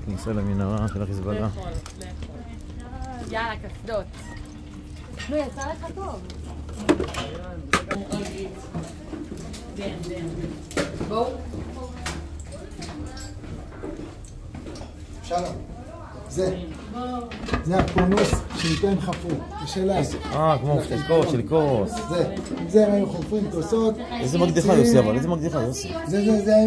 כניסה למנהרה של החיזבאללה. יאללה, קסדות. נו, יצא לך טוב. בואו. שלום. זה הפונוס שאיתו הם חפרו, בשלה. כמו של כוס. זה הם היו חופרים כוסות. איזה מקדיחה יוסי, אבל איזה מקדיחה יוסי.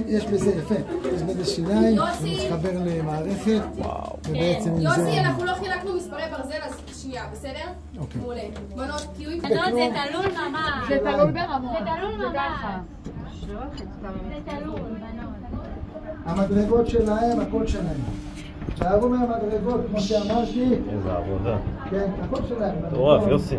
יש בזה יפה. יש בזה שיניים, זה מתחבר למערכת. וואו. יוסי, אנחנו לא חילקנו מספרי ברזל, אז שנייה, בסדר? אוקיי. מעולה. בנות, קיוי. בנות, זה תלול ממש. זה תלול ברמות. זה תלול ממש. זה תלול, בנות. המדרגות שלהם, הכל שלהם. שערו מהמדרגות, כמו שאמרתי. איזה עבודה. כן, הכל שלהם. טורף, יוסי.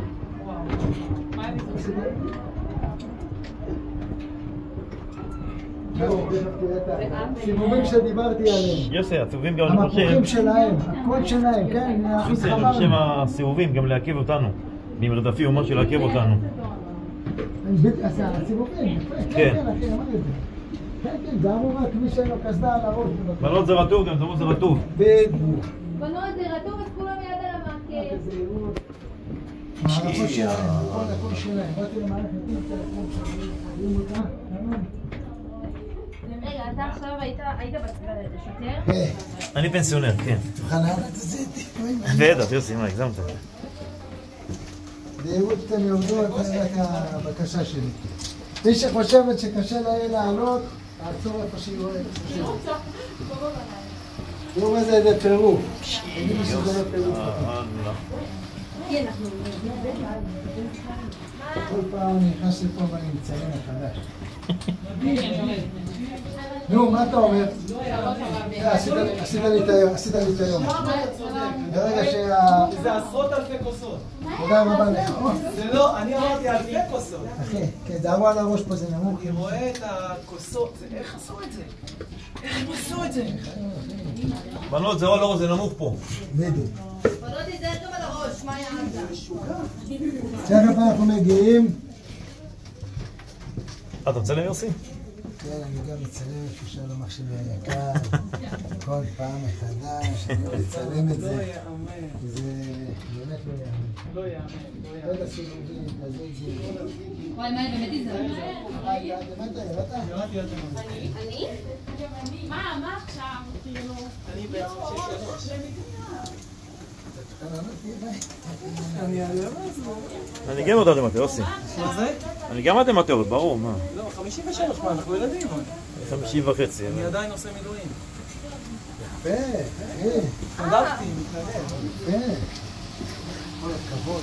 סיבובים שדיברתי עליהם. יוסי, הסיבובים גם אני חושב. המפוחים שלהם, הכל שלהם, כן. יוסי, אני חושב הסיבובים גם לעכב אותנו. במרדפי הוא אומר שלעכב אותנו. הסיבובים, יפה. כן. כן, אחי, אמר את זה. כן, כן, זה אמור רק מי שאין לו קסדה על הראש. בנות זה רטוב, גם תראו זה רטוב. בדיוק. בנות, זה רטוב, אז כולם יד על המעקה. מערכות שלהם, הכל שלהם. באתי למערכת, רואים אותה? רגע, אתה עכשיו היית בשוטר? כן. אני פנסיונר, כן. תוכל לענות את זה איתי? בטח, יוסי, מה, הגזמת? בהירות אתם יורדות, זה רק הבקשה שלי. מי שחושבת שקשה לה לעלות, תעצור איפה שהיא רואה. תראו מה זה פירוק. תגידו שזה לא פירוק. כל פעם אני נכנס לפה ואני מצלם מחדש. נו, מה אתה אומר? עשית לי את היום. ברגע זה עשרות אלפי כוסות. תודה רבה לך. זה לא, אני אמרתי אלפי כוסות. אחי, כן, דערו על הראש פה, זה נמוך. אני רואה את הכוסות, איך עשו את זה? איך הם עשו את זה? בנות, זה לא, זה נמוך פה. בדיוק. בנות, תיזהר גם על הראש, מה יעד? תכף אנחנו מגיעים. אתה מצלם יוסי? כן, אני גם מצלם שלום אח שלי היקר. כל פעם מחדש, אני מצלם את זה. לא יאמן. זה באמת לא יאמן. לא יאמן. רגע סיבובים, כזה זה. וואי, מה, באמת תיזהר? ירדת? ירדתי על זה. אני? מה עכשיו? אני בעצם 6-3. אני אני גם יודעת מתמטיות, יוסי. מה זה? אני גם מתמטיות, ברור, מה? לא, 53, מה, אנחנו ילדים. 50.5. אני עדיין עושה מילואים. יפה, אחי. התנדבתי, מתנדב. יפה. כל הכבוד.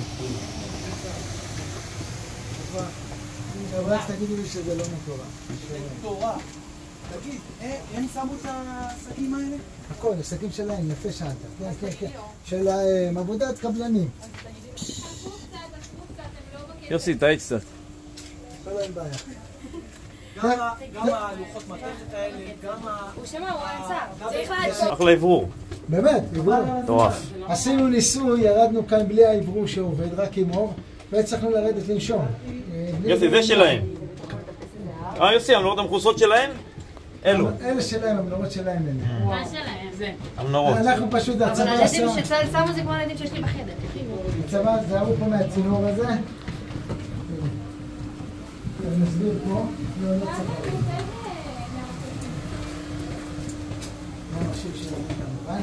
עכשיו רק תגידו לי שזה לא מטורף. זה מטורף. תגיד, הם שמו את השקים האלה? הכל, השקים שלהם, יפה שאלת. כן, כן, כן. של עבודת קבלנים. יוסי, תעיץ קצת. לא אין בעיה. גם הלוחות מתכת האלה, גם ה... הוא שמע, הוא עצר. צריך לעצור. אחלה עברור. באמת, עברור. טורף. עשינו ניסוי, ירדנו כאן בלי העברור שעובד, רק עם אור, והצלחנו לרדת לנשום. יוסי, זה שלהם. יוסי, המנורות המכוסות שלהם? אלו. אלה שלהם, המנורות שלהם אלה. מה שלהם? זה. המנורות. אנחנו פשוט, אבל הצבא הילדים עשה... שצה"ל שמו זה כמו הילדים שיש לי בחדר. הצבא, זהרו פה מהצינור הזה. אני מסביר פה, לא צבא. זה המחשיב שלנו כמובן.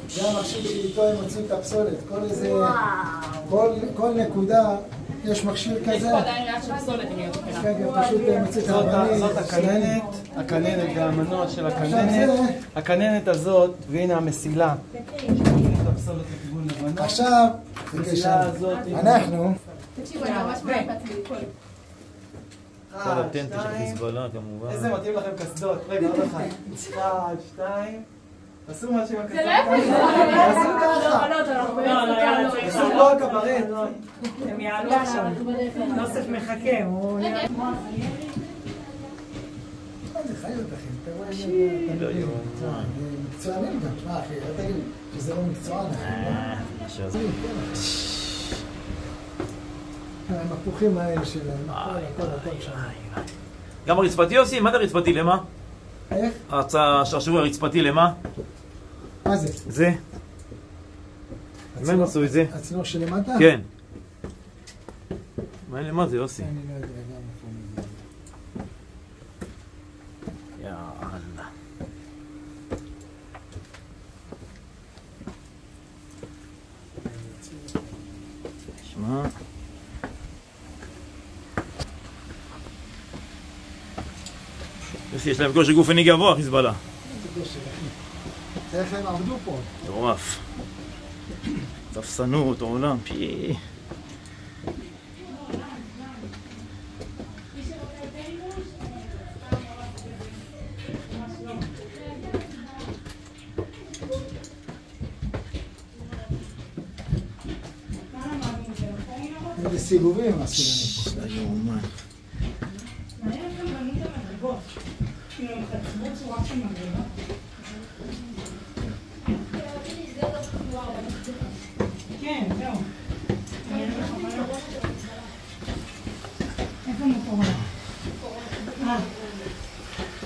זה המחשיב שאיתו הם הוציאו את הפסולת. כל איזה... כל נקודה, יש מכשיר כזה. יש פה עדיין ריח של פסולת, אם להיות כן, פשוט מוציא את האבנים. זאת הכננת והמנוע של הכננת. הכננת הזאת, והנה המסילה. עכשיו, המסילה הזאת. אנחנו... תקשיבו, אני ממש מעט בעצמי. כל הטנט של חיזבאללה כמובן. איזה מתאים לכם קסדות. רגע, עוד אחד. 1, 2. תעשו משהו עם הקסדות. זה לא יפה. תעשו ככה. לא, תעשו לא הקברט. הם יעלו עכשיו. נוסף מחכה. זה חיות, אחי. אתה רואה לא איזה... יאומן. מקצוענים גם. מה, אחי? לא תגיד שזה לא מקצוען, אחי. המפוחים האלה שלהם. הכל שם. גם הרצפתי עושים? מה זה רצפתי? למה? איך? השעשוע הרצפתי למה? מה זה? זה? מה הם עשו את זה? הצינור שלמטה? כן. מה זה יוסי? אני לא יודע גם איפה הוא מגיע. יאללה. שמע. יוסי, יש להם כושר גופני גבוה, חיזבאללה. איך הם עבדו פה? מטורף. תפסנות, עולם, פי. איזה סיבובים עשו לנו. לא יאומן. כן, זהו. איפה מוקורונה?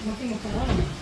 אמרתי מוקורונה.